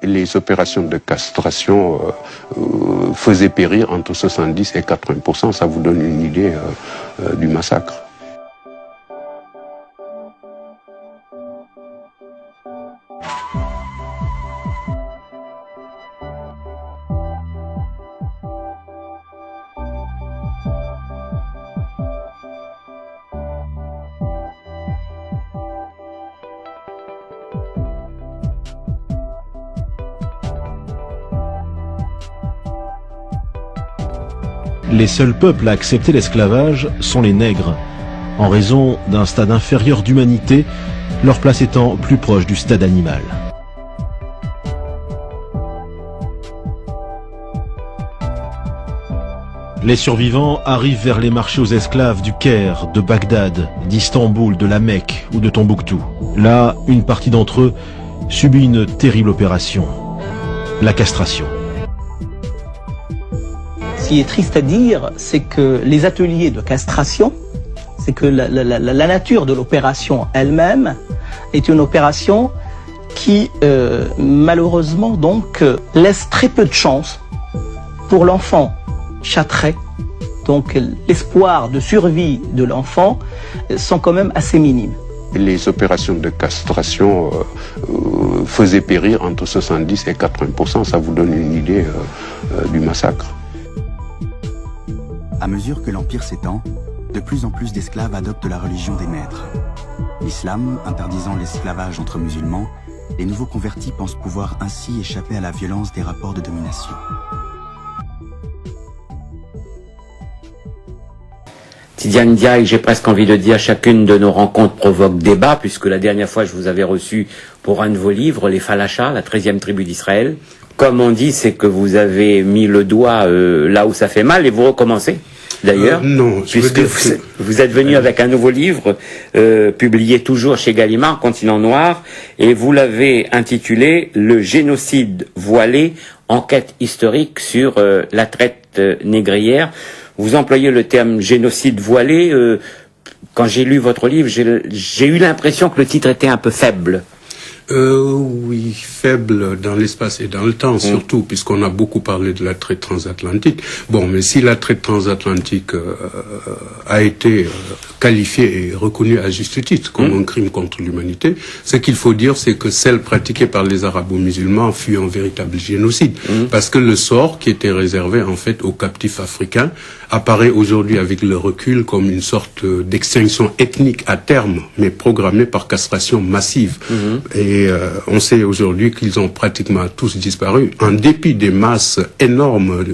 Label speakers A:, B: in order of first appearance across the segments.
A: Les opérations de castration faisaient périr entre 70 et 80%. Ça vous donne une idée du massacre.
B: Les seuls peuples à accepter l'esclavage sont les nègres, en raison d'un stade inférieur d'humanité, leur place étant plus proche du stade animal. Les survivants arrivent vers les marchés aux esclaves du Caire, de Bagdad, d'Istanbul, de la Mecque ou de Tombouctou. Là, une partie d'entre eux subit une terrible opération, la castration.
C: Ce qui est triste à dire, c'est que les ateliers de castration, c'est que la nature de l'opération elle-même est une opération qui, malheureusement, donc, laisse très peu de chance pour l'enfant châtré. Donc, l'espoir de survie de l'enfant sont quand même assez minimes.
A: Les opérations de castration faisaient périr entre 70 et 80%. Ça vous donne une idée du massacre.
D: À mesure que l'Empire s'étend, de plus en plus d'esclaves adoptent la religion des maîtres. L'islam interdisant l'esclavage entre musulmans, les nouveaux convertis pensent pouvoir ainsi échapper à la violence des rapports de domination.
E: Tidiane Diaye, j'ai presque envie de dire, chacune de nos rencontres provoque débat, puisque la dernière fois je vous avais reçu pour un de vos livres, Les Falachas, la 13e tribu d'Israël. Comme on dit, c'est que vous avez mis le doigt là où ça fait mal et vous recommencez, d'ailleurs.
A: Non,
E: puisque vous êtes venu avec un nouveau livre, publié toujours chez Gallimard, Continent Noir, et vous l'avez intitulé « Le génocide voilé, enquête historique sur la traite négrière ». Vous employez le terme génocide voilé. Quand j'ai lu votre livre, j'ai eu l'impression que le titre était un peu faible.
A: Oui, faible dans l'espace et dans le temps, surtout, puisqu'on a beaucoup parlé de la traite transatlantique. Bon, mais si la traite transatlantique a été qualifiée et reconnue à juste titre comme un crime contre l'humanité, ce qu'il faut dire, c'est que celle pratiquée par les arabo-musulmans fut un véritable génocide. Parce que le sort qui était réservé, en fait, aux captifs africains apparaît aujourd'hui avec le recul comme une sorte d'extinction ethnique à terme, mais programmée par castration massive. Et on sait aujourd'hui qu'ils ont pratiquement tous disparu, en dépit des masses énormes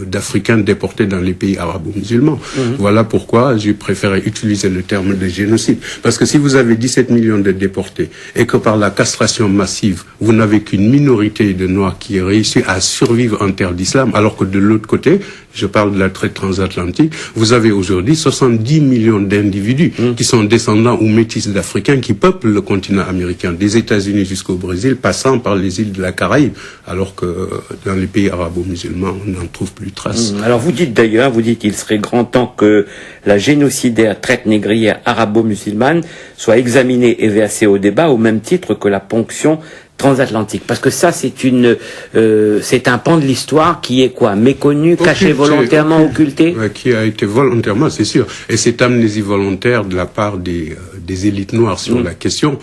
A: d'Africains déportés dans les pays arabo-musulmans. Voilà pourquoi j'ai préféré utiliser le terme de génocide. Parce que si vous avez 17 millions de déportés et que par la castration massive, vous n'avez qu'une minorité de Noirs qui réussit à survivre en terre d'islam, alors que de l'autre côté, je parle de la traite transatlantique, vous avez aujourd'hui 70 millions d'individus qui sont descendants ou métis d'Africains qui peuplent le continent américain, des États-Unis jusqu'au Brésil, passant par les îles de la Caraïbe, alors que dans les pays arabo-musulmans, on n'en trouve plus trace.
E: Alors vous dites d'ailleurs, qu'il serait grand temps que la génocidaire traite négrière arabo-musulmane soit examinée et versée au débat au même titre que la ponction transatlantique, parce que ça c'est un pan de l'histoire qui est quoi, méconnu, caché volontairement, occulté,
A: qui a été volontairement, c'est sûr, et cette amnésie volontaire de la part des élites noires sur la question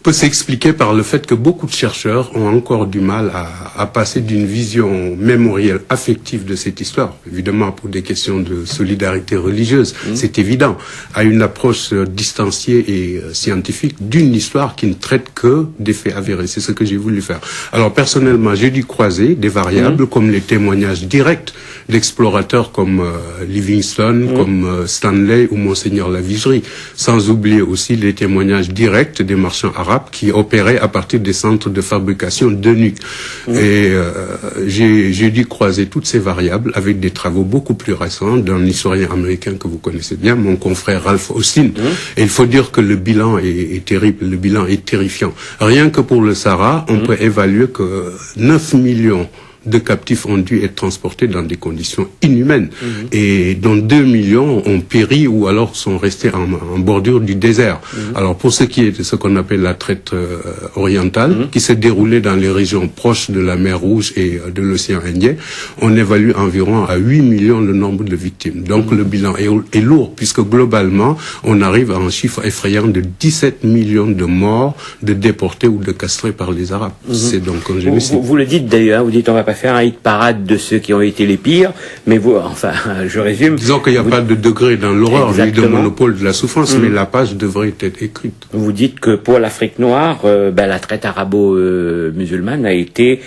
A: peut s'expliquer par le fait que beaucoup de chercheurs ont encore du mal à passer d'une vision mémorielle affective de cette histoire, évidemment pour des questions de solidarité religieuse, c'est évident, à une approche distanciée et scientifique d'une histoire qui ne traite que des faits avérés. C'est ce que j'ai voulu faire. Alors personnellement, j'ai dû croiser des variables comme les témoignages directs d'explorateurs comme Livingstone, comme Stanley ou Monseigneur Lavigerie, sans oublier aussi les témoignages directs des marchands arabes qui opéraient à partir des centres de fabrication de nuques. Et j'ai dû croiser toutes ces variables avec des travaux beaucoup plus récents d'un historien américain que vous connaissez bien, mon confrère Ralph Austin. Et il faut dire que le bilan est terrible, le bilan est terrifiant. Rien que pour le Sahara, on peut évaluer que 9 millions de captifs ont dû être transportés dans des conditions inhumaines. Et dont 2 millions ont péri ou alors sont restés en bordure du désert. Alors pour ce qui est de ce qu'on appelle la traite orientale, qui s'est déroulée dans les régions proches de la mer Rouge et de l'océan Indien, on évalue environ à 8 millions le nombre de victimes. Donc le bilan est lourd, puisque globalement, on arrive à un chiffre effrayant de 17 millions de morts, de déportés ou de castrés par les Arabes. C'est donc un génocide.
E: Vous le dites d'ailleurs, vous dites on va pas faire un hit parade de ceux qui ont été les pires, mais vous, enfin, je résume.
A: Disons qu'il n'y a pas de degré dans l'horreur, ni de
E: Exactement.
A: monopole de la souffrance, mais la page devrait être écrite.
E: Vous dites que pour l'Afrique noire, la traite arabo-musulmane a été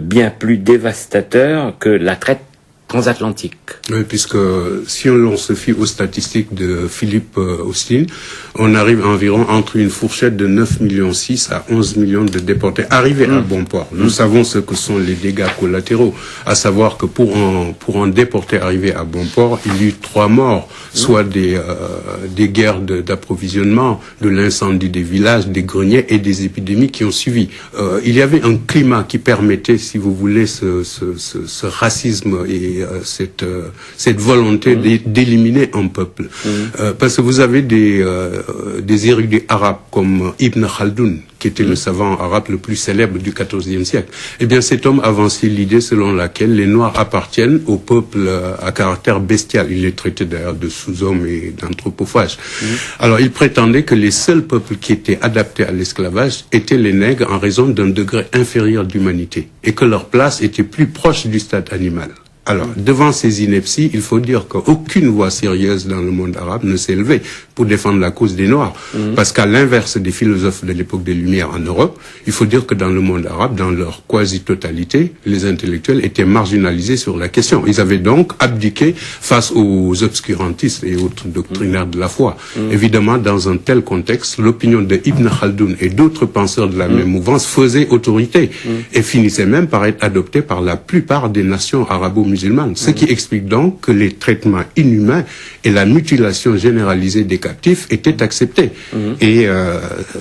E: bien plus dévastateur que la traite transatlantique.
A: Oui, puisque si l'on se fie aux statistiques de Philippe Austin, on arrive environ entre une fourchette de 9,6 millions à 11 millions de déportés arrivés à bon port. Nous savons ce que sont les dégâts collatéraux, à savoir que pour un déporté arrivé à bon port, il y eut 3 morts, soit des guerres d'approvisionnement, de l'incendie des villages, des greniers et des épidémies qui ont suivi. Il y avait un climat qui permettait, si vous voulez, ce racisme et cette volonté d'éliminer un peuple. Parce que vous avez des érudits arabes comme Ibn Khaldoun, qui était le savant arabe le plus célèbre du XIVe siècle. Eh bien, cet homme avançait l'idée selon laquelle les Noirs appartiennent au peuple à caractère bestial. Il les traitait d'ailleurs de sous-hommes et d'anthropophages. Alors, il prétendait que les seuls peuples qui étaient adaptés à l'esclavage étaient les nègres en raison d'un degré inférieur d'humanité et que leur place était plus proche du stade animal. Alors, devant ces inepties, il faut dire qu'aucune voix sérieuse dans le monde arabe ne s'est levée pour défendre la cause des Noirs. Parce qu'à l'inverse des philosophes de l'époque des Lumières en Europe, il faut dire que dans le monde arabe, dans leur quasi-totalité, les intellectuels étaient marginalisés sur la question. Ils avaient donc abdiqué face aux obscurantistes et autres doctrinaires de la foi. Évidemment, dans un tel contexte, l'opinion de Ibn Khaldoun et d'autres penseurs de la même mouvance faisait autorité et finissait même par être adoptée par la plupart des nations arabo-musulmanes. Ce qui explique donc que les traitements inhumains et la mutilation généralisée des captifs étaient acceptés. Et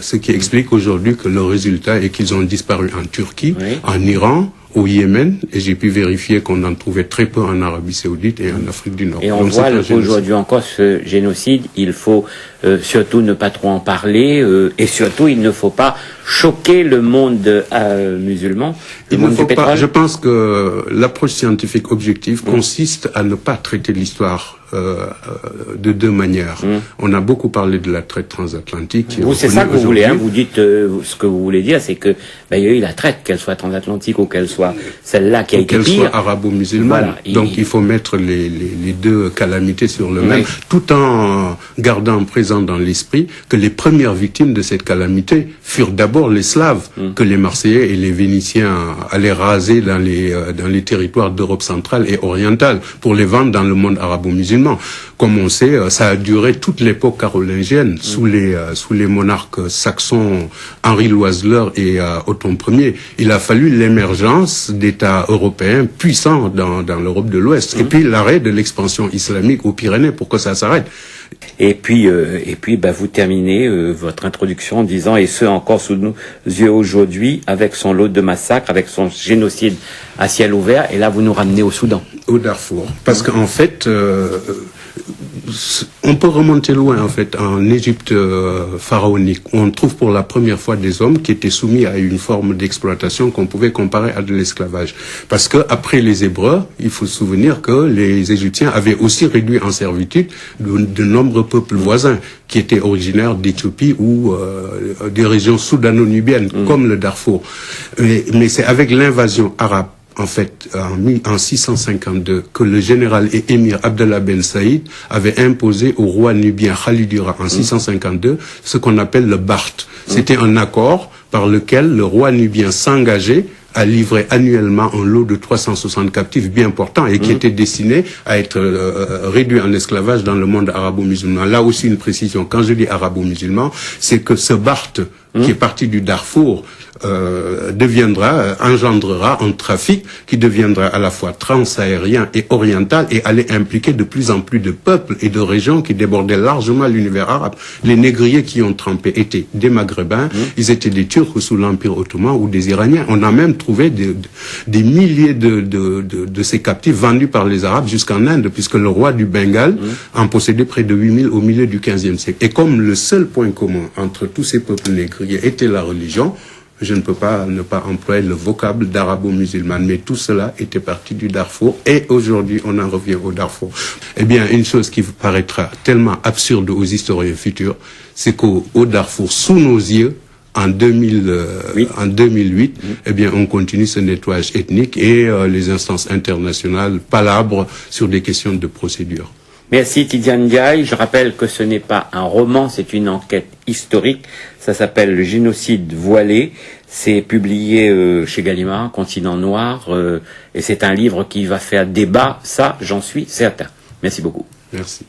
A: ce qui explique aujourd'hui que le résultat est qu'ils ont disparu en Turquie, en Iran, au Yémen, et j'ai pu vérifier qu'on en trouvait très peu en Arabie Saoudite et en Afrique du Nord.
E: Et on voit aujourd'hui encore ce génocide, il faut surtout ne pas trop en parler, et surtout il ne faut pas choquer le monde musulman, le monde du pétrole.
A: Je pense que l'approche scientifique objective consiste à ne pas traiter l'histoire de deux manières. On a beaucoup parlé de la traite transatlantique.
E: Vous, c'est ça que vous voulez, hein, vous dites, ce que vous voulez dire, c'est que il y a eu la traite, qu'elle soit transatlantique ou qu'elle soit celle-là qui a été pire.
A: Qu'elle soit arabo-musulmane. Voilà, donc il faut mettre les deux calamités sur le même, tout en gardant présent dans l'esprit que les premières victimes de cette calamité furent d'abord les Slaves, que les Marseillais et les Vénitiens allaient raser dans les territoires d'Europe centrale et orientale pour les vendre dans le monde arabo-musulman. Comme on sait, ça a duré toute l'époque carolingienne, sous les monarques saxons Henri l'Oiseleur et Othon Ier. Il a fallu l'émergence d'États européens puissants dans l'Europe de l'Ouest, et puis l'arrêt de l'expansion islamique aux Pyrénées pour que ça s'arrête.
E: Et puis, vous terminez votre introduction en disant, et ce encore sous nos yeux aujourd'hui, avec son lot de massacres, avec son génocide à ciel ouvert, et là vous nous ramenez au Soudan.
A: Au Darfour. Parce qu'en fait, on peut remonter loin, en fait, en Égypte pharaonique, où on trouve pour la première fois des hommes qui étaient soumis à une forme d'exploitation qu'on pouvait comparer à de l'esclavage. Parce que après les Hébreux, il faut se souvenir que les Égyptiens avaient aussi réduit en servitude de nombreux peuples voisins qui étaient originaires d'Éthiopie ou des régions soudano-nubiennes, comme le Darfour. Mais c'est avec l'invasion arabe, en fait, en 652, que le général et émir Abdallah Ben Saïd avait imposé au roi nubien Khalidura en 652 ce qu'on appelle le Barth. C'était un accord par lequel le roi nubien s'engageait à livrer annuellement un lot de 360 captifs bien portants et qui étaient destinés à être réduits en esclavage dans le monde arabo-musulman. Là aussi une précision, quand je dis arabo-musulman, c'est que ce Barth qui est parti du Darfour engendrera un trafic qui deviendra à la fois transaérien et oriental et allait impliquer de plus en plus de peuples et de régions qui débordaient largement l'univers arabe. Les négriers qui ont trempé étaient des Maghrébins, ils étaient des Turcs sous l'Empire ottoman ou des Iraniens. On a même trouvé des milliers de ces captifs vendus par les Arabes jusqu'en Inde, puisque le roi du Bengale en possédait près de 8000 au milieu du XVe siècle. Et comme le seul point commun entre tous ces peuples négriers était la religion, je ne peux pas ne pas employer le vocable d'arabo-musulman, mais tout cela était parti du Darfour, et aujourd'hui on en revient au Darfour. Eh bien, une chose qui vous paraîtra tellement absurde aux historiens futurs, c'est qu'au Darfour, sous nos yeux, en 2008, eh bien, on continue ce nettoyage ethnique et les instances internationales palabrent sur des questions de procédure.
E: Merci Tidiane Ndiaye. Je rappelle que ce n'est pas un roman, c'est une enquête historique. Ça s'appelle Le génocide voilé. C'est publié chez Gallimard, Continent Noir, et c'est un livre qui va faire débat, ça j'en suis certain. Merci beaucoup.
A: Merci.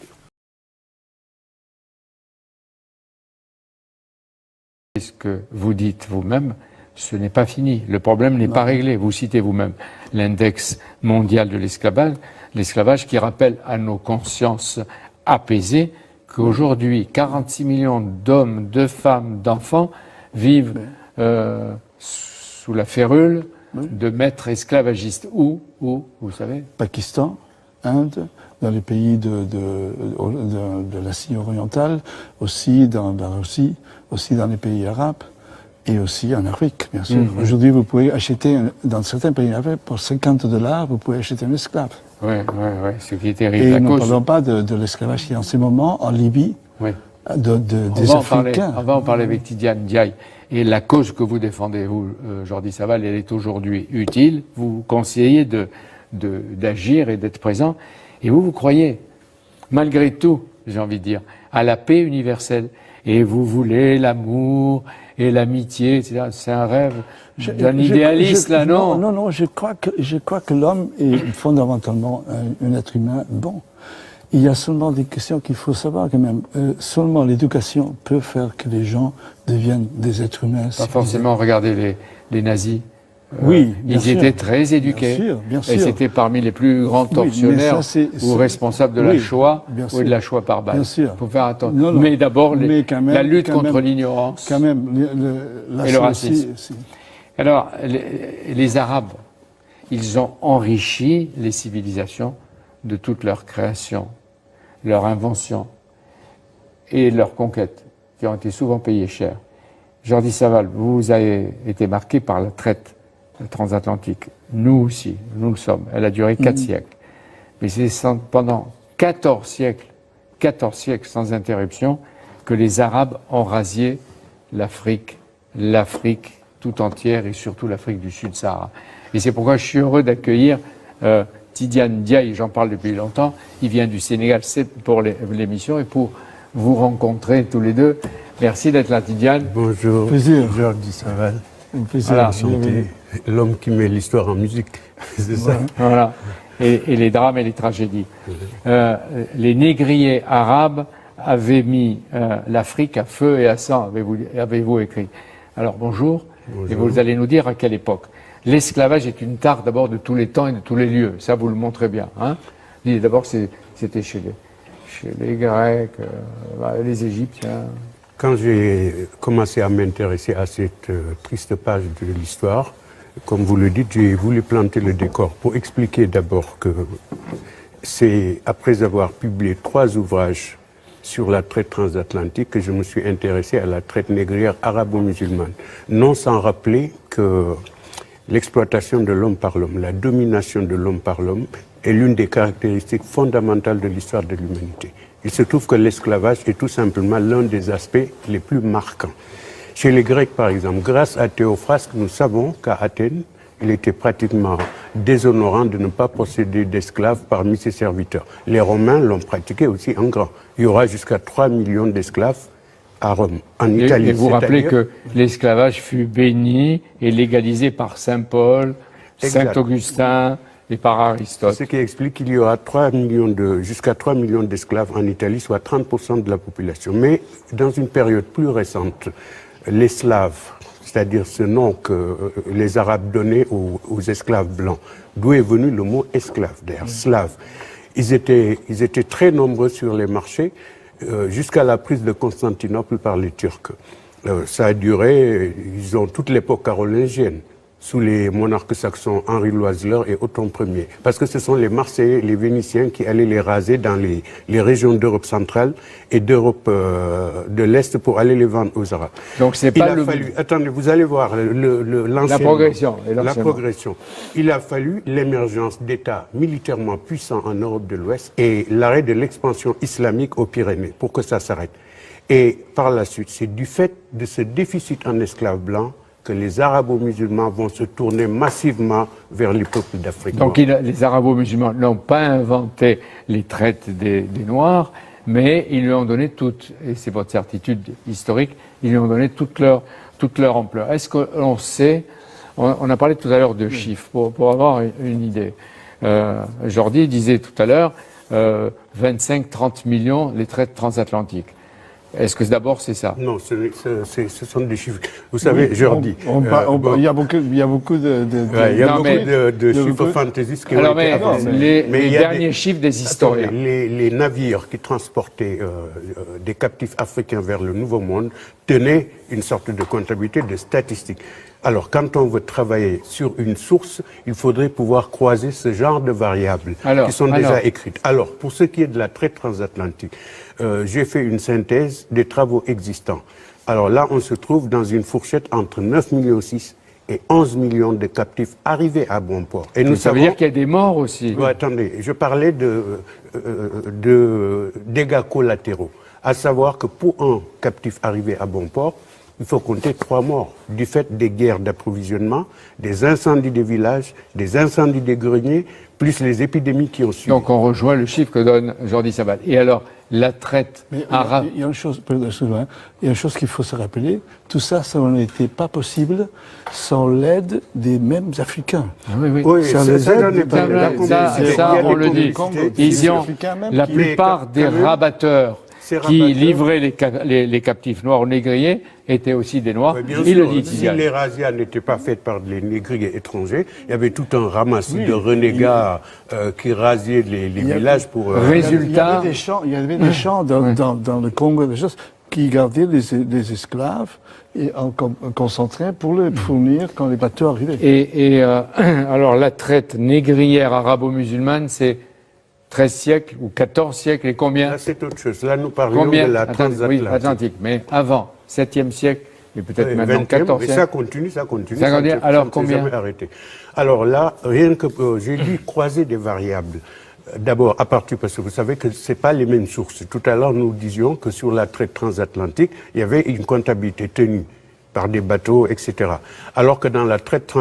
F: Ce que vous dites vous-même, ce n'est pas fini. Le problème n'est pas réglé. Vous citez vous-même l'index mondial de l'esclavage qui rappelle à nos consciences apaisées qu'aujourd'hui, 46 millions d'hommes, de femmes, d'enfants vivent sous la férule de maîtres esclavagistes. Où, vous savez?
G: Pakistan, Inde, dans les pays de l'Asie orientale, aussi dans la Russie, aussi dans les pays arabes, et aussi en Afrique, bien sûr. Aujourd'hui, vous pouvez acheter, dans certains pays arabes, pour $50, vous pouvez acheter un esclave.
F: Oui, ce qui est terrible.
G: Et nous ne parlons pas de l'esclavage qui est en ce moment en Libye, des Africains.
F: On va en parler avec Tidiane Ndiaye. Et la cause que vous défendez, vous, Jordi Savall, elle est aujourd'hui utile. Vous conseillez d'agir et d'être présent. Et vous croyez, malgré tout, j'ai envie de dire, à la paix universelle. Et vous voulez l'amour et l'amitié, etc. C'est un rêve d'un idéaliste, là, non?
G: Non, je crois que l'homme est fondamentalement un être humain bon. Il y a seulement des questions qu'il faut savoir quand même. Seulement l'éducation peut faire que les gens deviennent des êtres humains.
F: Pas forcément, regardez les nazis.
G: Oui,
F: ils étaient très éduqués.
G: Bien sûr.
F: Et c'était parmi les plus grands tortionnaires ou responsables de la Shoah ou de la Shoah par balle.
G: Bien sûr.
F: Il faut faire attention. Mais d'abord, la lutte contre l'ignorance
G: et
F: le racisme. Alors, les Arabes, ils ont enrichi les civilisations de toute leur création, leur invention et leurs conquêtes, qui ont été souvent payées cher. Jordi Savall, vous avez été marqué par la traite transatlantique. Nous aussi, nous le sommes. Elle a duré 4 siècles. Mais c'est pendant 14 siècles sans interruption, que les Arabes ont rasié l'Afrique tout entière et surtout l'Afrique du Sud-Sahara. Et c'est pourquoi je suis heureux d'accueillir Tidiane Ndiaye, j'en parle depuis longtemps. Il vient du Sénégal, c'est pour l'émission et pour vous rencontrer tous les deux. Merci d'être là, Tidiane.
A: Bonjour, Jordi Savall.
G: Un plaisir.
A: Voilà. L'homme qui met l'histoire en musique, c'est ça.
F: Voilà. Et les drames et les tragédies. Les négriers arabes avaient mis l'Afrique à feu et à sang, avez-vous écrit. Alors bonjour. Et vous allez nous dire à quelle époque. L'esclavage est une tare d'abord de tous les temps et de tous les lieux. Ça, vous le montrez bien. Hein. D'abord, c'était chez les Grecs, les Égyptiens.
A: Quand j'ai commencé à m'intéresser à cette triste page de l'histoire, comme vous le dites, j'ai voulu planter le décor pour expliquer d'abord que c'est après avoir publié 3 ouvrages sur la traite transatlantique que je me suis intéressé à la traite négrière arabo-musulmane. Non sans rappeler que l'exploitation de l'homme par l'homme, la domination de l'homme par l'homme est l'une des caractéristiques fondamentales de l'histoire de l'humanité. Il se trouve que l'esclavage est tout simplement l'un des aspects les plus marquants. Chez les Grecs, par exemple, grâce à Théophraste, nous savons qu'à Athènes, il était pratiquement déshonorant de ne pas posséder d'esclaves parmi ses serviteurs. Les Romains l'ont pratiqué aussi en grand. Il y aura jusqu'à 3 millions d'esclaves à Rome. En Italie,
F: et vous rappelez que l'esclavage fut béni et légalisé par Saint Paul, Saint Augustin et par Aristote.
A: Ce qui explique qu'il y aura jusqu'à 3 millions d'esclaves en Italie, soit 30% de la population. Mais dans une période plus récente, les Slaves, c'est-à-dire ce nom que les Arabes donnaient aux esclaves blancs, d'où est venu le mot esclave, d'ailleurs, slave. Ils étaient très nombreux sur les marchés jusqu'à la prise de Constantinople par les Turcs. Ça a duré, ils ont toute l'époque carolingienne. sous les monarques saxons Henri Loiseleur et Othon Ier. Parce que ce sont les Marseillais, les Vénitiens qui allaient les raser dans les régions d'Europe centrale et d'Europe de l'Est pour aller les vendre aux Arabes.
F: Donc c'est pas le...
A: Attendez, vous allez voir
F: la progression.
A: La progression. Il a fallu l'émergence d'États militairement puissants en Europe de l'Ouest et l'arrêt de l'expansion islamique aux Pyrénées pour que ça s'arrête. Et par la suite, c'est du fait de ce déficit en esclaves blancs que les arabo-musulmans vont se tourner massivement vers les peuples d'Afrique.
F: Donc les arabo-musulmans n'ont pas inventé les traites des Noirs, mais ils lui ont donné toutes, et c'est votre certitude historique, ils lui ont donné toute leur ampleur. Est-ce qu'on sait, on a parlé tout à l'heure de chiffres, pour avoir une idée. Jordi disait tout à l'heure 25-30 millions les traites transatlantiques. Est-ce que d'abord c'est ça?
A: Non, ce sont des chiffres. Vous savez, oui, Jordi.
G: Il y a beaucoup de
A: chiffres fantaisistes qui
F: ont
A: été avancés.
F: Les derniers chiffres des historiens.
A: Les navires qui transportaient des captifs africains vers le Nouveau Monde tenaient une sorte de comptabilité de statistiques. Alors, quand on veut travailler sur une source, il faudrait pouvoir croiser ce genre de variables qui sont déjà écrites. Alors, pour ce qui est de la traite transatlantique, j'ai fait une synthèse des travaux existants. Alors là, on se trouve dans une fourchette entre 9,6 millions et 11 millions de captifs arrivés à bon port. Et nous
F: ça veut dire qu'il y a des morts aussi.
A: Attendez, je parlais de dégâts collatéraux. À savoir que pour un captif arrivé à bon port, il faut compter 3 morts du fait des guerres d'approvisionnement, des incendies des villages, des incendies des greniers, plus les épidémies qui ont suivi.
F: Donc on rejoint le chiffre que donne Jordi Sabal. Et alors, la traite arabe...
G: Il y a une chose qu'il faut se rappeler, tout ça, ça n'était pas possible sans l'aide des mêmes Africains.
F: Ah oui.
A: Ça,
F: on le dit. Ils ont la plupart des rabatteurs qui livraient les captifs noirs ou négriers étaient aussi des Noirs.
A: Il le dit. Si les razzias n'étaient pas faites par les négriers étrangers, il y avait tout un ramassis de renégats qui rasiaient les villages pour...
G: Résultat... Il y avait des champs dans le Congo, des choses qui gardaient les esclaves et concentrés pour les fournir quand les bateaux arrivaient.
F: Alors la traite négrière arabo-musulmane, c'est 13 siècles ou 14 siècles et combien?
A: Là, c'est autre chose. Là, nous parlons de la transatlantique.
F: Oui, Atlantique. Mais avant, 7e siècle, et peut-être maintenant 14e.
A: Et ça continue.
F: Alors combien?
A: Jamais arrêté. Alors là, rien que j'ai dû croiser des variables. D'abord, à partir, parce que vous savez que c'est pas les mêmes sources. Tout à l'heure, nous disions que sur la traite transatlantique, il y avait une comptabilité tenue par des bateaux, etc. Alors que dans la traite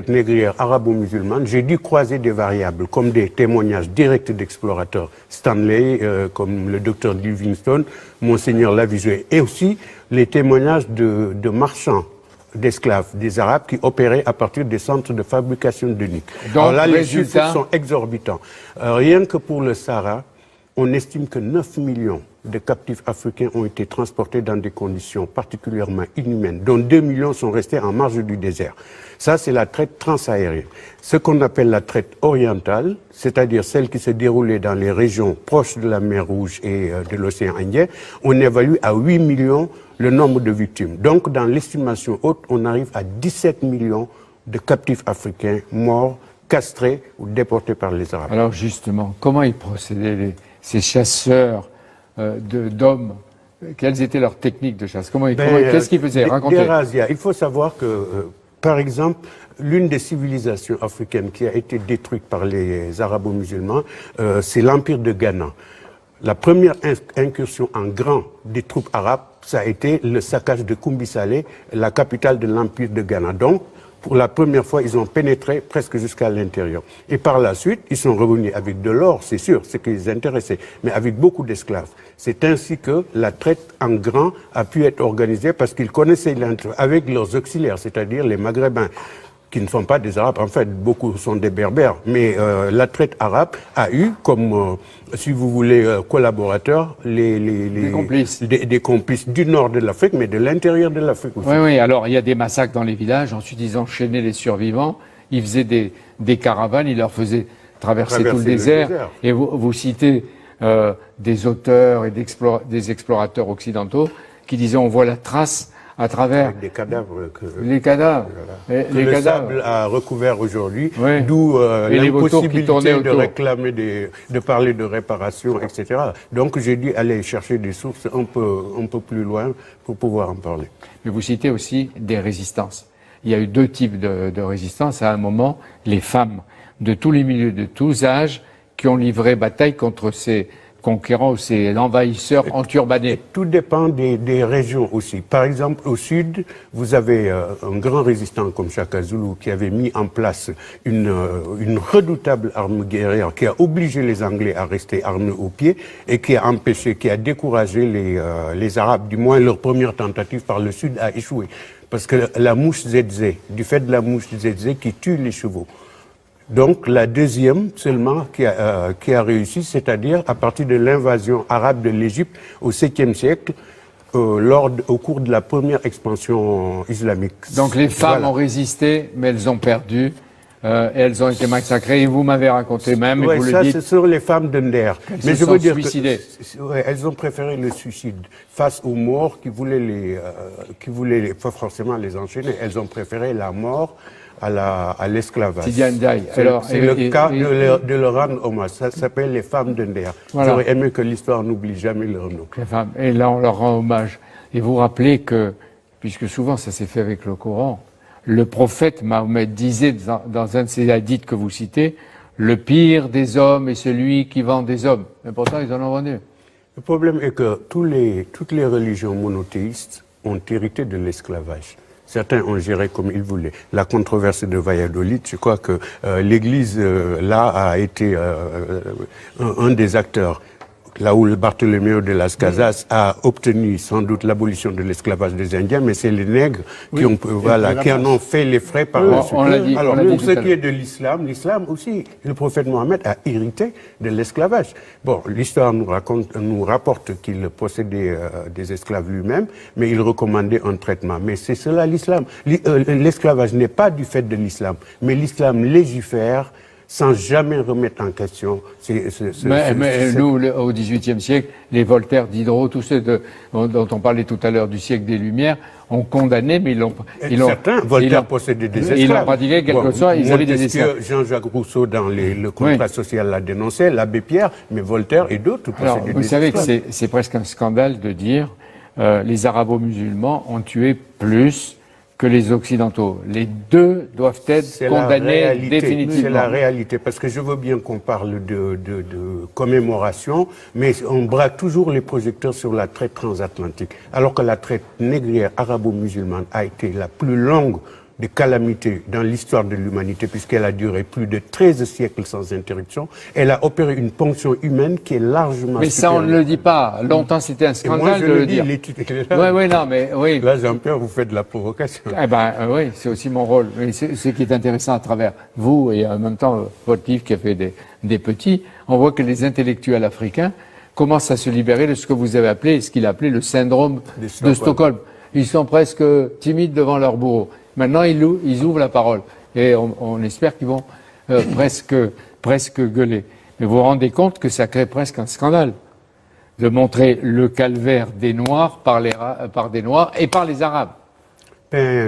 A: négrière arabo-musulmane, j'ai dû croiser des variables, comme des témoignages directs d'explorateurs, Stanley, comme le docteur Livingstone, Monseigneur Lavisuet, et aussi les témoignages de marchands d'esclaves, des Arabes qui opéraient à partir des centres de fabrication de nuque. Alors là, les chiffres sont exorbitants. Rien que pour le Sahara, on estime que 9 millions de captifs africains ont été transportés dans des conditions particulièrement inhumaines, dont 2 millions sont restés en marge du désert. Ça, c'est la traite transaérienne. Ce qu'on appelle la traite orientale, c'est-à-dire celle qui se déroulait dans les régions proches de la mer Rouge et de l'océan Indien, on évalue à 8 millions le nombre de victimes. Donc, dans l'estimation haute, on arrive à 17 millions de captifs africains morts, castrés ou déportés par les Arabes.
F: Alors justement, comment ils procédaient ces chasseurs d'hommes? Quelles étaient leurs techniques de chasse? Qu'est-ce qu'ils faisaient? Racontez.
A: Des razzias. Il faut savoir que, par exemple, l'une des civilisations africaines qui a été détruite par les arabo-musulmans, c'est l'empire de Ghana. La première incursion en grand des troupes arabes, ça a été le saccage de Koumbi Saleh, la capitale de l'empire de Ghana. Donc, pour la première fois, ils ont pénétré presque jusqu'à l'intérieur. Et par la suite, ils sont revenus avec de l'or, c'est sûr, ce qui les intéressait, mais avec beaucoup d'esclaves. C'est ainsi que la traite en grand a pu être organisée parce qu'ils connaissaient avec leurs auxiliaires, c'est-à-dire les Maghrébins, qui ne sont pas des Arabes, en fait, beaucoup sont des Berbères, mais la traite arabe a eu comme, si vous voulez, collaborateurs, des complices du nord de l'Afrique, mais de l'intérieur de l'Afrique aussi.
F: Oui, alors il y a des massacres dans les villages, ensuite ils enchaînaient les survivants, ils faisaient des caravanes, ils leur faisaient traverser tout le désert. Et vous citez des auteurs et des explorateurs occidentaux qui disaient on voit la trace à travers
A: avec des cadavres
F: les cadavres,
A: voilà, que le sable a recouvert aujourd'hui,
F: oui.
A: D'où l'impossibilité de
F: autour.
A: réclamer de parler de réparation, etc. Donc j'ai dû aller chercher des sources un peu plus loin pour pouvoir en parler.
F: Mais vous citez aussi des résistances. Il y a eu deux types de résistances. À un moment, les femmes de tous les milieux, de tous âges, qui ont livré bataille contre ces conquérants ou ces envahisseurs enturbanés.
A: Tout dépend des régions aussi. Par exemple, au sud, vous avez un grand résistant comme Shaka Zulu qui avait mis en place une redoutable arme guerrière qui a obligé les Anglais à rester armés aux pieds et qui a découragé les Arabes, du moins leur première tentative par le sud a échoué. Parce que la mouche zézé, du fait de la mouche zézé qui tue les chevaux. Donc la deuxième seulement qui a réussi, c'est-à-dire à partir de l'invasion arabe de l'Égypte au 7e siècle, au cours de la première expansion islamique.
F: Donc les femmes ont résisté, mais elles ont perdu, et elles ont été massacrées. Et vous m'avez raconté même, et vous le dites,
A: ce sont les femmes de Nder.
F: Mais je veux dire suicidées.
A: Elles ont préféré le suicide face aux morts qui voulaient pas forcément les enchaîner. Elles ont préféré la mort à l'esclavage. C'est le cas de leur rendre hommage. Ça s'appelle les femmes de Nder. Voilà. J'aurais aimé que l'histoire n'oublie jamais leur nom.
F: Les femmes. Et là, on leur rend hommage. Et vous rappelez que, puisque souvent ça s'est fait avec le Coran, le prophète Mahomet disait dans un de ses hadiths que vous citez, le pire des hommes est celui qui vend des hommes. Mais pourtant, ils en ont vendu.
A: Le problème est que toutes les religions monothéistes ont hérité de l'esclavage. Certains ont géré comme ils voulaient. La controverse de Valladolid, je crois que l'Église, là, a été un des acteurs. Là où le Bartholoméo de Las Casas a obtenu sans doute l'abolition de l'esclavage des Indiens, mais c'est les nègres qui en ont fait les frais par la suite. Alors, pour ce qui est de l'islam aussi, le prophète Mohammed a hérité de l'esclavage. Bon, l'histoire nous rapporte qu'il possédait des esclaves lui-même, mais il recommandait un traitement. Mais c'est cela l'islam. L'esclavage n'est pas du fait de l'islam, mais l'islam légifère sans jamais remettre en question.
F: Mais nous, au XVIIIe siècle, les Voltaire, Diderot, tous ceux dont on parlait tout à l'heure du siècle des Lumières, ont condamné, mais
A: certains, Voltaire possédait des esclaves.
F: Ils ont pratiqué quelque chose, ils avaient des esclaves.
A: Jean-Jacques Rousseau, dans le contrat social, l'a dénoncé, l'abbé Pierre, mais Voltaire et d'autres possédaient des esclaves. Vous savez
F: que c'est presque un scandale de dire les arabo-musulmans ont tué plus que les Occidentaux. Les deux doivent être condamnés définitivement.
A: C'est la réalité, parce que je veux bien qu'on parle de commémoration, mais on braque toujours les projecteurs sur la traite transatlantique, alors que la traite négrière arabo-musulmane a été la plus longue des calamités dans l'histoire de l'humanité, puisqu'elle a duré plus de 13 siècles sans interruption. Elle a opéré une ponction humaine qui est largement
F: Mais ça, on ne le dit pas. Longtemps, c'était un scandale de le dire. Oui.
A: Là, Jean-Pierre, vous faites de la provocation.
F: Oui, c'est aussi mon rôle. Mais ce qui est intéressant à travers vous et en même temps votre livre qui a fait des petits, on voit que les intellectuels africains commencent à se libérer de ce que vous avez appelé, ce qu'il a appelé le syndrome de Stockholm. Ils sont presque timides devant leur bourreau. Maintenant, ils ouvrent la parole. Et on espère qu'ils vont presque gueuler. Mais vous vous rendez compte que ça crée presque un scandale de montrer le calvaire des Noirs par des Noirs et par les Arabes.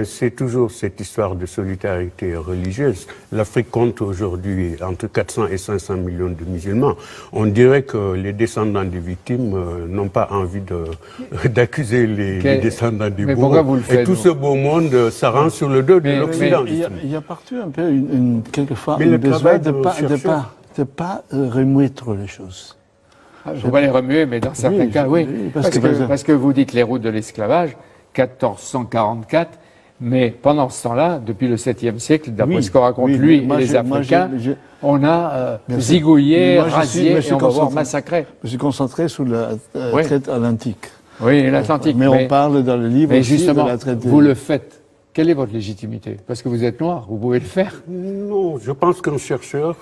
A: C'est toujours cette histoire de solidarité religieuse. L'Afrique compte aujourd'hui entre 400 et 500 millions de musulmans. On dirait que les descendants des victimes n'ont pas envie d'accuser les descendants des bourreaux.
F: Pourquoi vous le faites,
A: et tout ce beau monde s'arrange sur le dos de l'Occident.
G: Il y a partout un peu quelquefois un besoin de ne pas remettre les choses.
F: Il ne faut pas les remuer, mais dans certains cas, oui. Parce que vous dites les routes de l'esclavage, 1444, mais pendant ce temps-là, depuis le 7e siècle, d'après ce qu'on raconte lui et les Africains, on a zigouillé, rasié et on va voir massacré.
G: Je me suis concentré sur la traite atlantique.
F: Oui, l'Atlantique.
G: Mais on parle dans le livre aussi
F: justement,
G: de la traite.
F: Vous le faites. Quelle est votre légitimité? Parce que vous êtes noir, vous pouvez le faire.
A: Non, je pense qu'un chercheur,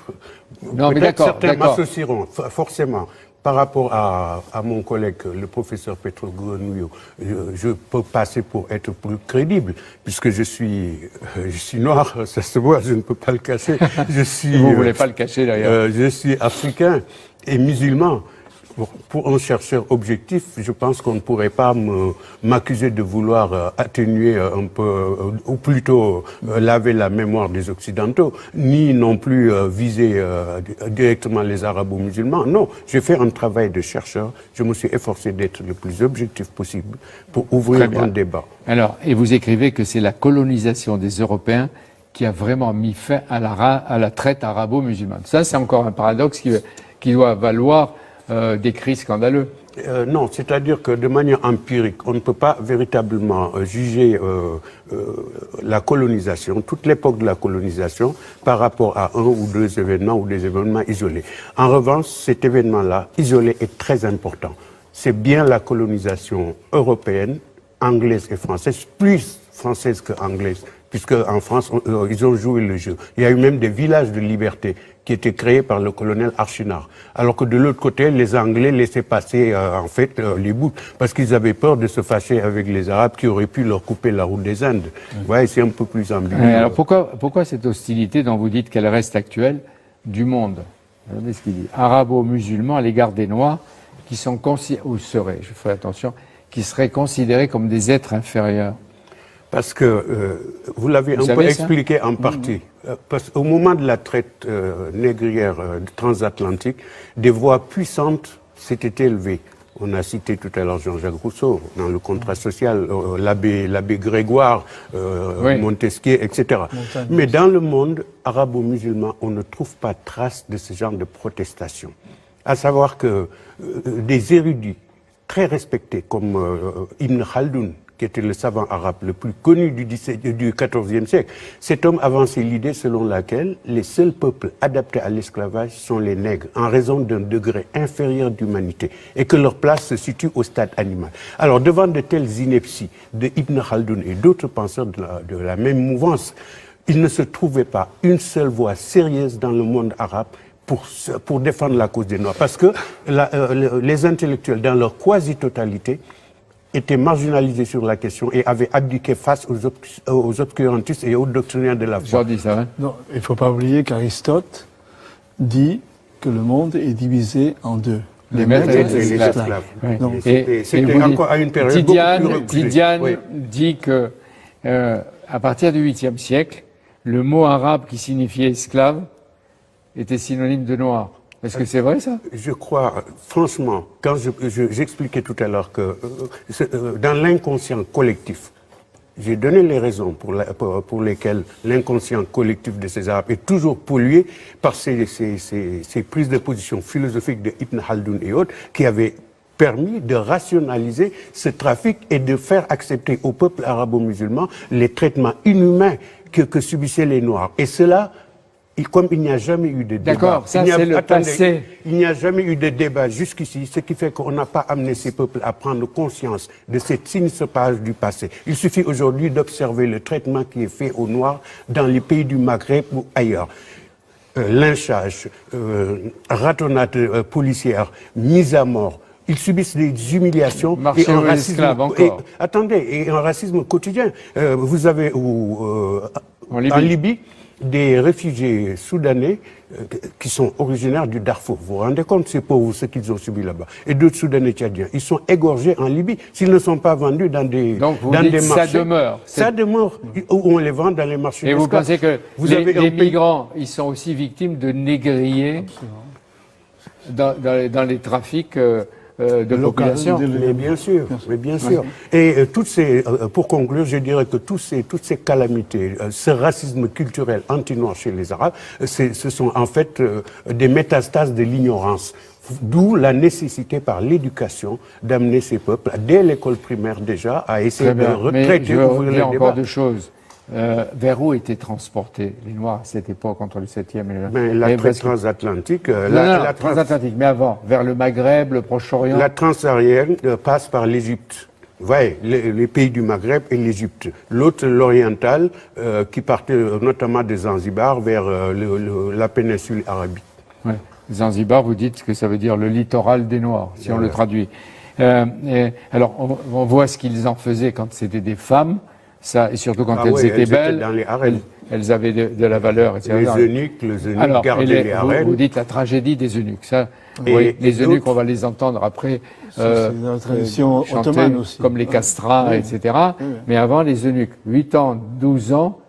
F: certains
A: m'associeront, forcément. Par rapport à mon collègue, le professeur Petro Grenouillot, je peux passer pour être plus crédible, puisque je suis noir, ça se voit, je ne peux pas le cacher.
F: Vous ne voulez pas le cacher d'ailleurs.
A: Je suis africain et musulman. Bon, pour un chercheur objectif, je pense qu'on ne pourrait pas m'accuser de vouloir atténuer un peu, ou plutôt laver la mémoire des Occidentaux, ni non plus viser directement les Arabo-musulmans. Non, j'ai fait un travail de chercheur. Je me suis efforcé d'être le plus objectif possible pour ouvrir un débat.
F: Alors, et vous écrivez que c'est la colonisation des Européens qui a vraiment mis fin à la traite arabo-musulmane. Ça, c'est encore un paradoxe qui doit valoir des cris scandaleux.
A: Non, c'est-à-dire que de manière empirique, on ne peut pas véritablement juger la colonisation, toute l'époque de la colonisation, par rapport à un ou deux événements ou des événements isolés. En revanche, cet événement-là, isolé, est très important. C'est bien la colonisation européenne, anglaise et française, plus française qu'anglaise, puisque en France, ils ont joué le jeu. Il y a eu même des villages de liberté qui étaient créés par le colonel Archinard. Alors que de l'autre côté, les Anglais laissaient passer en fait les bouts, parce qu'ils avaient peur de se fâcher avec les Arabes qui auraient pu leur couper la route des Indes. Vous voyez, c'est un peu plus ambigu.
F: Alors pourquoi cette hostilité dont vous dites qu'elle reste actuelle du monde, regardez ce qu'il dit, arabo-musulman à l'égard des Noirs, qui sont ou seraient, je ferai attention, qui seraient considérés comme des êtres inférieurs?
A: Parce que vous l'avez un peu expliqué en partie. Parce qu'au moment de la traite négrière transatlantique, des voix puissantes s'étaient élevées. On a cité tout à l'heure Jean-Jacques Rousseau, dans le contrat social, l'abbé Grégoire, Montesquieu, etc. Mais dans le monde arabo-musulman, on ne trouve pas trace de ce genre de protestation. À savoir que des érudits très respectés comme Ibn Khaldoun, qui était le savant arabe le plus connu du XIVe siècle. Cet homme avançait l'idée selon laquelle les seuls peuples adaptés à l'esclavage sont les nègres, en raison d'un degré inférieur d'humanité, et que leur place se situe au stade animal. Alors, devant de telles inepties de Ibn Khaldoun et d'autres penseurs de la même mouvance, il ne se trouvait pas une seule voix sérieuse dans le monde arabe pour défendre la cause des Noirs. Parce que les intellectuels, dans leur quasi-totalité, étaient marginalisés sur la question et avaient abdiqué face aux obscurantistes et aux doctrinaires de la foi.
G: Non, il ne faut pas oublier qu'Aristote dit que le monde est divisé en deux.
F: Les maîtres et les esclaves.
A: C'était encore à une période beaucoup plus reculée.
F: Tidiane dit que à partir du 8e siècle, le mot arabe qui signifiait esclave était synonyme de noir. Est-ce que c'est vrai, ça?
A: Je crois, franchement, quand j'expliquais tout à l'heure que dans l'inconscient collectif, j'ai donné les raisons pour lesquelles l'inconscient collectif de ces Arabes est toujours pollué par ces prises de position philosophiques de Ibn Khaldoun et autres qui avaient permis de rationaliser ce trafic et de faire accepter au peuple arabo-musulman les traitements inhumains que subissaient les Noirs. Et cela, comme il n'y a jamais eu de débat.
F: D'accord, ça c'est le passé.
A: Il n'y a jamais eu de débat jusqu'ici, ce qui fait qu'on n'a pas amené ces peuples à prendre conscience de cette sinistre page du passé. Il suffit aujourd'hui d'observer le traitement qui est fait aux Noirs dans les pays du Maghreb ou ailleurs. Lynchage, ratonnade policière, mise à mort. Ils subissent des humiliations et un racisme. Et un racisme quotidien. Vous avez en Libye des réfugiés soudanais qui sont originaires du Darfour. Vous vous rendez compte, c'est pauvres ce qu'ils ont subi là-bas. Et d'autres Soudanais tchadiens. Ils sont égorgés en Libye s'ils ne sont pas vendus dans des marchés.
F: Ça demeure.
A: Ça demeure. Où on les vend dans les marchés.
F: Et vous pensez que les migrants, ils sont aussi victimes de négriers dans les trafics de population.
A: Mais bien sûr, mais bien sûr. Et pour conclure, je dirais que toutes ces calamités, ce racisme culturel anti-noir chez les Arabes, ce sont en fait des métastases de l'ignorance. D'où la nécessité par l'éducation d'amener ces peuples, dès l'école primaire déjà, à essayer de retraiter, ouvrir le débat.
F: Encore deux choses. Vers où étaient transportés les Noirs à cette époque, entre le 7e et le...
A: La traite transatlantique...
F: la transatlantique, mais avant, vers le Maghreb, le Proche-Orient...
A: La transsaharienne passe par l'Égypte. Vous voyez, les pays du Maghreb et l'Égypte. L'autre, l'oriental, qui partait notamment de Zanzibar vers la péninsule arabique.
F: Ouais. Zanzibar, vous dites que ça veut dire le littoral des Noirs, si on le traduit. Alors, on voit ce qu'ils en faisaient quand c'était des femmes, ça, et surtout quand elles étaient belles.
A: Dans les harems.
F: elles avaient de la valeur, etc.
A: Les eunuques gardaient les harèmes.
F: Vous dites la tragédie des eunuques. Ça, oui, les eunuques, on va les entendre après.
G: C'est dans la tradition ottomane aussi.
F: Comme les castrats, etc. Mais avant, les eunuques, 8 ans, 12 ans.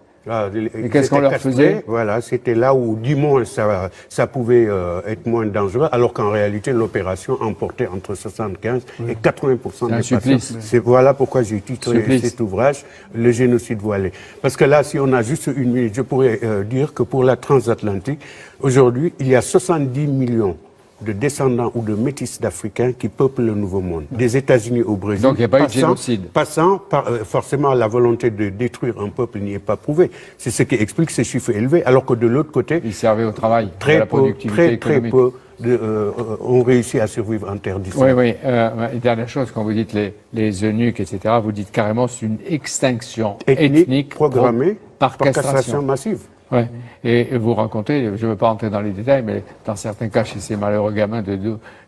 F: Et qu'est-ce qu'on leur faisait?
A: Voilà, c'était là où, du moins, ça pouvait être moins dangereux, alors qu'en réalité, l'opération emportait entre 75 et 80% des patients. Voilà pourquoi j'ai titré cet ouvrage, Le génocide voilé. Parce que là, si on a juste une minute, je pourrais dire que pour la transatlantique, aujourd'hui, il y a 70 millions de descendants ou de métis d'Africains qui peuplent le Nouveau Monde. Des États-Unis au Brésil.
F: Donc il n'y a pas eu de génocide.
A: Passant par, forcément, la volonté de détruire un peuple n'y est pas prouvée. C'est ce qui explique ces chiffres élevés, alors que de l'autre côté...
F: Ils servaient au travail, à la productivité économique.
A: Très peu ont réussi à survivre en terre d'Israël.
F: Oui, oui. Dernière chose, quand vous dites les eunuques, etc., vous dites carrément c'est une extinction ethnique
A: programmée par castration massive.
F: Ouais. Et vous racontez, je ne veux pas rentrer dans les détails, mais dans certains cas, chez ces malheureux gamins de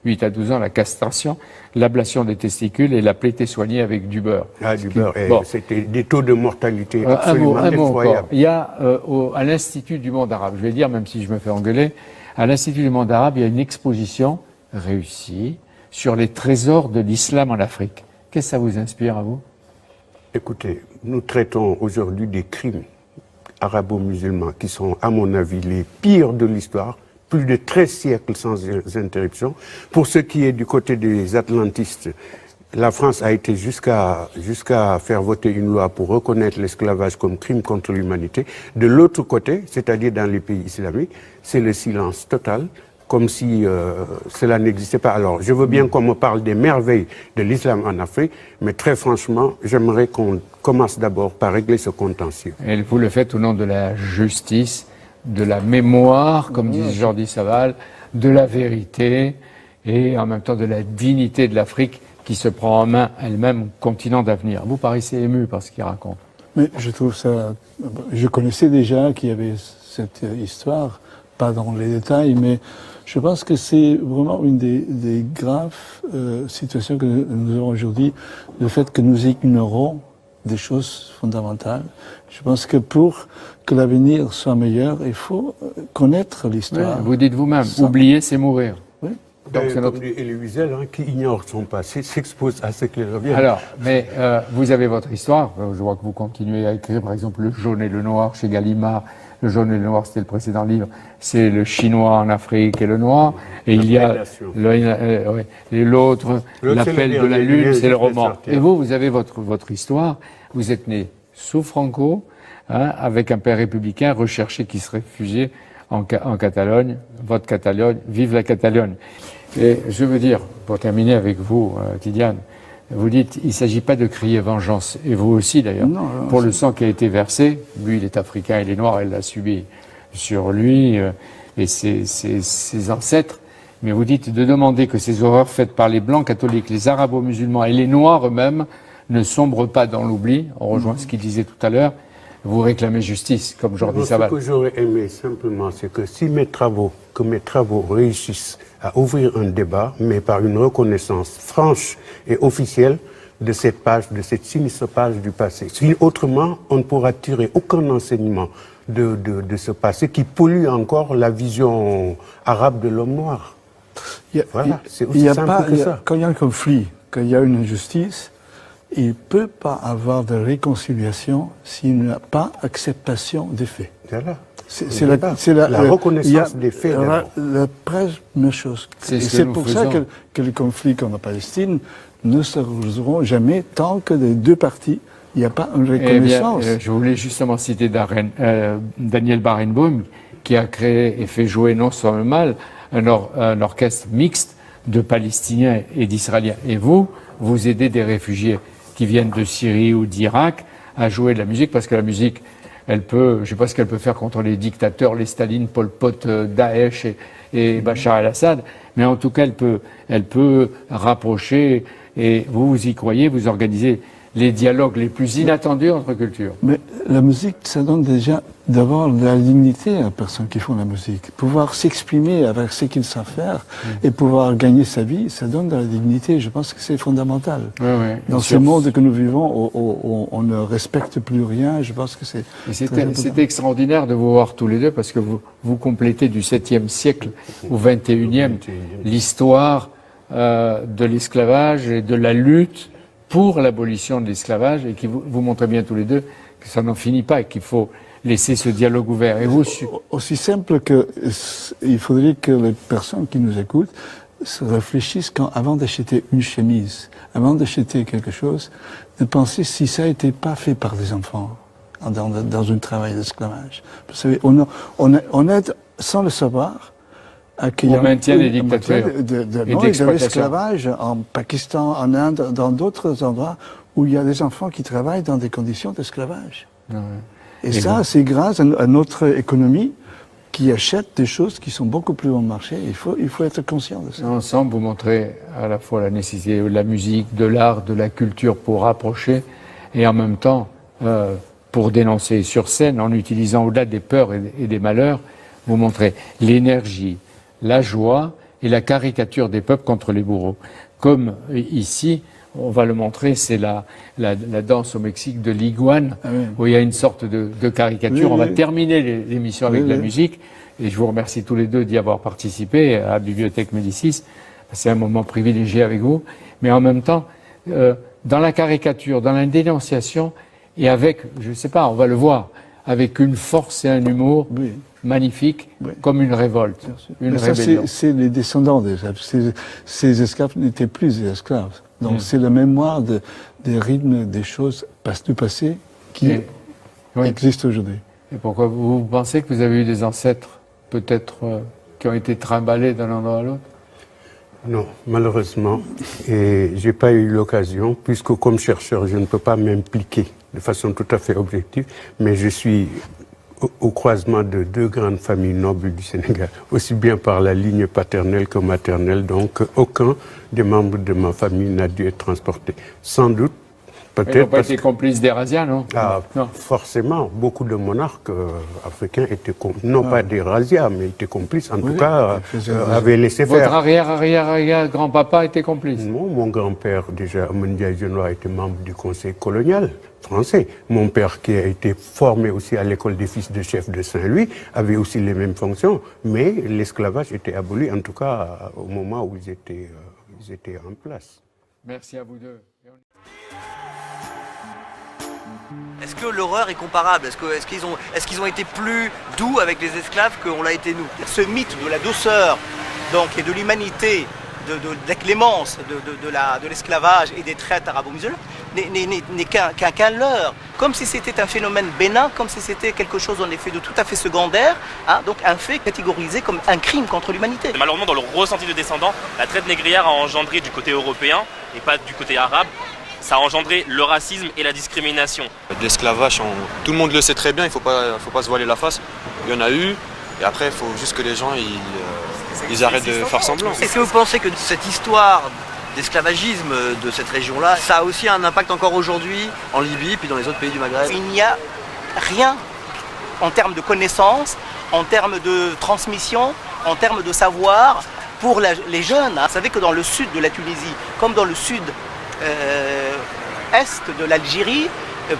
F: 8 à 12 ans, la castration, l'ablation des testicules et la plaie était soignée avec du beurre.
A: Ah, du beurre. Bon. C'était des taux de mortalité absolument effroyables.
F: Il y a à l'Institut du monde arabe, je vais dire, même si je me fais engueuler, à l'Institut du monde arabe, il y a une exposition réussie sur les trésors de l'islam en Afrique. Qu'est-ce que ça vous inspire à vous?
A: Écoutez, nous traitons aujourd'hui des crimes arabo-musulmans qui sont, à mon avis, les pires de l'histoire, plus de 13 siècles sans interruption. Pour ce qui est du côté des atlantistes, la France a été jusqu'à faire voter une loi pour reconnaître l'esclavage comme crime contre l'humanité. De l'autre côté, c'est-à-dire dans les pays islamiques, c'est le silence total, comme si cela n'existait pas. Alors, je veux bien qu'on me parle des merveilles de l'islam en Afrique, mais très franchement, j'aimerais qu'on commence d'abord par régler ce contentieux.
F: Et vous le faites au nom de la justice, de la mémoire, comme disait Jordi Savall, de la vérité et en même temps de la dignité de l'Afrique qui se prend en main elle-même continent d'avenir. Vous paraissez ému par ce qu'il raconte.
G: Mais je trouve ça... Je connaissais déjà qu'il y avait cette histoire, pas dans les détails, mais je pense que c'est vraiment une des graves situations que nous avons aujourd'hui, le fait que nous ignorons des choses fondamentales. Je pense que pour que l'avenir soit meilleur, il faut connaître l'histoire.
F: Oui, vous dites vous-même, oublier c'est mourir.
G: Oui.
A: Donc c'est notre... Elie Wiesel, qui ignore son passé, s'expose à ce qu'il revient.
F: Alors, mais vous avez votre histoire. Je vois que vous continuez à écrire, par exemple, Le jaune et le noir chez Gallimard. Le jaune et le noir, c'était le précédent livre. C'est le chinois en Afrique et le noir. Et il y a l'autre, l'appel de la lune, c'est le roman. Et vous avez votre histoire. Vous êtes né sous Franco, avec un père républicain recherché qui se réfugiait en Catalogne. Votre Catalogne, vive la Catalogne. Et je veux dire, pour terminer avec vous, Tidiane, vous dites, il ne s'agit pas de crier vengeance, et vous aussi d'ailleurs, pour le sang qui a été versé. Lui, il est africain, il est noir, elle l'a subi sur lui et ses ancêtres. Mais vous dites de demander que ces horreurs faites par les blancs catholiques, les arabo-musulmans et les noirs eux-mêmes ne sombrent pas dans l'oubli. On rejoint ce qu'il disait tout à l'heure. Vous réclamez justice, comme Jordi Savall.
A: Ce que j'aurais aimé simplement, c'est que si mes travaux réussissent à ouvrir un débat, mais par une reconnaissance franche et officielle de cette page, de cette sinistre page du passé. Autrement, on ne pourra tirer aucun enseignement de ce passé qui pollue encore la vision arabe de l'homme noir. Voilà, c'est aussi simple que ça.
G: Quand il y a un conflit, quand il y a une injustice, il ne peut pas avoir de réconciliation s'il n'y a pas acceptation des faits.
A: Voilà.
G: C'est la
A: reconnaissance des faits.
G: La première chose. C'est pour ça que le conflit en Palestine ne se résoudront jamais tant que les deux parties, il n'y a pas une reconnaissance.
F: Je voulais justement citer Daniel Barenboim, qui a créé et fait jouer non sans mal un orchestre mixte de Palestiniens et d'Israéliens. Et vous aidez des réfugiés qui viennent de Syrie ou d'Irak à jouer de la musique, parce que la musique, elle peut, je ne sais pas ce qu'elle peut faire contre les dictateurs, les Staline, Pol Pot, Daesh et Bachar el-Assad, mais en tout cas, elle peut rapprocher, et vous y croyez, vous organisez les dialogues les plus inattendus entre cultures.
G: Mais la musique, ça donne déjà d'abord de la dignité aux personnes qui font la musique. Pouvoir s'exprimer avec ce qu'ils savent faire et pouvoir gagner sa vie, ça donne de la dignité. Je pense que c'est fondamental. Dans ce monde que nous vivons, on ne respecte plus rien. Je pense que c'est...
F: C'était extraordinaire de vous voir tous les deux parce que vous complétez du 7e siècle au 21e l'histoire de l'esclavage et de la lutte pour l'abolition de l'esclavage et qui vous montrez bien tous les deux que ça n'en finit pas et qu'il faut laisser ce dialogue ouvert. Et vous,
G: aussi simple que il faudrait que les personnes qui nous écoutent se réfléchissent avant d'acheter une chemise, avant d'acheter quelque chose, de penser si ça a été pas fait par des enfants dans un travail d'esclavage. Vous savez, on aide sans le savoir
F: on maintient les dictatures
G: de l'esclavage en Pakistan, en Inde, dans d'autres endroits où il y a des enfants qui travaillent dans des conditions d'esclavage. Et ça, c'est grâce à notre économie qui achète des choses qui sont beaucoup plus bon marché. Il faut être conscient de ça.
F: Ensemble, vous montrez à la fois la nécessité de la musique, de l'art, de la culture pour rapprocher et en même temps pour dénoncer sur scène en utilisant au-delà des peurs et des malheurs, vous montrez l'énergie, la joie et la caricature des peuples contre les bourreaux. Comme ici, on va le montrer, c'est la danse au Mexique de l'iguane, où il y a une sorte de caricature. On va terminer l'émission avec la musique, et je vous remercie tous les deux d'y avoir participé à la Bibliothèque Médicis. C'est un moment privilégié avec vous, mais en même temps, dans la caricature, dans la dénonciation, et avec, je ne sais pas, on va le voir, avec une force et un humour magnifique, comme une révolte, une rébellion.
G: C'est les descendants des esclaves. Ces esclaves n'étaient plus des esclaves. Donc c'est la mémoire des rythmes, des choses du passé qui existent aujourd'hui.
F: Et pourquoi vous pensez que vous avez eu des ancêtres, peut-être, qui ont été trimballés d'un endroit à l'autre?
A: Non, malheureusement. Et j'ai pas eu l'occasion, puisque comme chercheur, je ne peux pas m'impliquer de façon tout à fait objective, mais je suis au croisement de deux grandes familles nobles du Sénégal, aussi bien par la ligne paternelle que maternelle, donc aucun des membres de ma famille n'a dû être transporté. Sans doute, peut-être...
F: Ils n'ont pas été complices des razzias, non?
A: Non. Forcément, beaucoup de monarques africains étaient non pas des razzias, mais étaient complices, en tout cas, avaient laissé faire.
F: Votre arrière-grand-papa était complice?
A: Non, mon grand-père, déjà, Amandiaï Genoa, était membre du conseil colonial français. Mon père, qui a été formé aussi à l'école des fils de chef de Saint-Louis, avait aussi les mêmes fonctions, mais l'esclavage était aboli, en tout cas au moment où ils étaient en place.
F: Merci à vous deux.
H: Est-ce que l'horreur est comparable? Est-ce qu'ils ont été plus doux avec les esclaves qu'on l'a été nous? Ce mythe de la douceur donc, et de l'humanité, de la clémence, de l'esclavage et des traites arabo-musulmans n'est qu'un leurre, comme si c'était un phénomène bénin, comme si c'était quelque chose en effet de tout à fait secondaire, donc un fait catégorisé comme un crime contre l'humanité.
I: Malheureusement, dans le ressenti de descendants, la traite négrière a engendré du côté européen et pas du côté arabe. Ça a engendré le racisme et la discrimination.
J: L'esclavage, tout le monde le sait très bien, il faut pas se voiler la face. Il y en a eu, et après il faut juste que les gens ils arrêtent de faire semblant.
H: Est-ce que vous pensez que cette histoire d'esclavagisme de cette région-là, ça a aussi un impact encore aujourd'hui en Libye puis dans les autres pays du Maghreb? Il n'y a rien en termes de connaissances, en termes de transmission, en termes de savoir pour les jeunes. Vous savez que dans le sud de la Tunisie, comme dans le sud est de l'Algérie,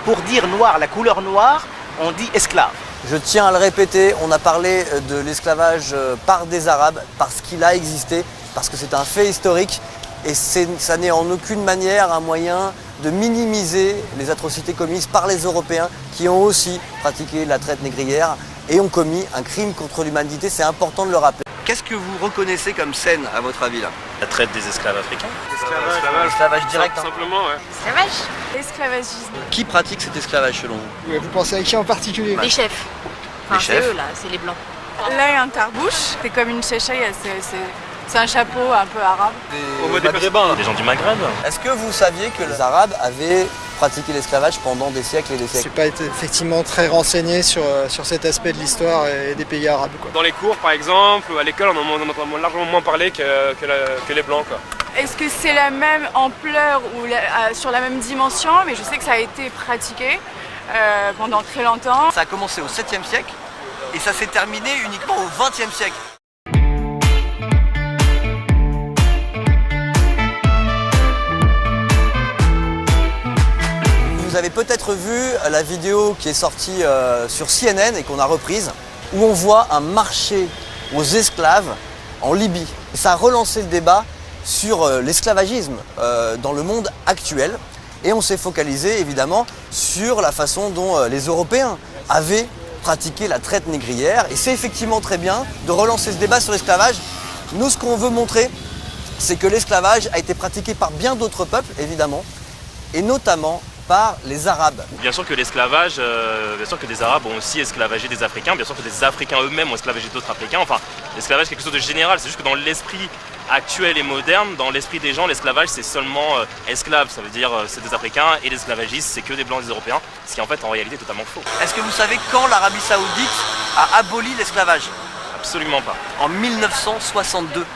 H: pour dire noir, la couleur noire, on dit esclave.
K: Je tiens à le répéter, on a parlé de l'esclavage par des Arabes, parce qu'il a existé, parce que c'est un fait historique, et ça n'est en aucune manière un moyen de minimiser les atrocités commises par les Européens qui ont aussi pratiqué la traite négrière et ont commis un crime contre l'humanité, c'est important de le rappeler.
H: Qu'est-ce que vous reconnaissez comme scène, à votre avis, là?
I: La traite des esclaves africains.
H: Esclavage direct.
I: Simplement, ouais.
L: Esclavage. L'esclavagisme.
H: Qui pratique cet esclavage selon vous?
M: Vous pensez à qui en particulier?
L: Les chefs.
H: Les chefs.
L: C'est eux, là, c'est les blancs.
N: Là, il y a un tarbouche, c'est comme une chéchaille, c'est un chapeau un peu arabe.
I: Des Maghrébins, des gens du Maghreb.
K: Est-ce que vous saviez que les Arabes avaient pratiqué l'esclavage pendant des siècles et des siècles?
M: Je n'ai pas été effectivement très renseigné sur cet aspect de l'histoire et des pays arabes, quoi.
I: Dans les cours, par exemple, ou à l'école, on en a largement moins parlé que les Blancs, quoi.
N: Est-ce que c'est la même ampleur ou sur la même dimension? Mais je sais que ça a été pratiqué pendant très longtemps.
H: Ça a commencé au 7e siècle et ça s'est terminé uniquement au 20e siècle. Vous avez peut-être vu la vidéo qui est sortie sur CNN et qu'on a reprise, où on voit un marché aux esclaves en Libye. Et ça a relancé le débat sur l'esclavagisme dans le monde actuel. Et on s'est focalisé évidemment sur la façon dont les Européens avaient pratiqué la traite négrière. Et c'est effectivement très bien de relancer ce débat sur l'esclavage. Nous, ce qu'on veut montrer, c'est que l'esclavage a été pratiqué par bien d'autres peuples, évidemment, et notamment par les Arabes.
I: Bien sûr que l'esclavage, bien sûr que des Arabes ont aussi esclavagé des Africains, bien sûr que des Africains eux-mêmes ont esclavagé d'autres Africains. Enfin, l'esclavage c'est quelque chose de général, c'est juste que dans l'esprit actuel et moderne, dans l'esprit des gens, l'esclavage c'est seulement esclave, ça veut dire c'est des Africains, et l'esclavagisme c'est que des Blancs et des Européens, ce qui en fait en réalité est totalement faux.
H: Est-ce que vous savez quand l'Arabie Saoudite a aboli l'esclavage?
I: Absolument pas.
H: En 1962.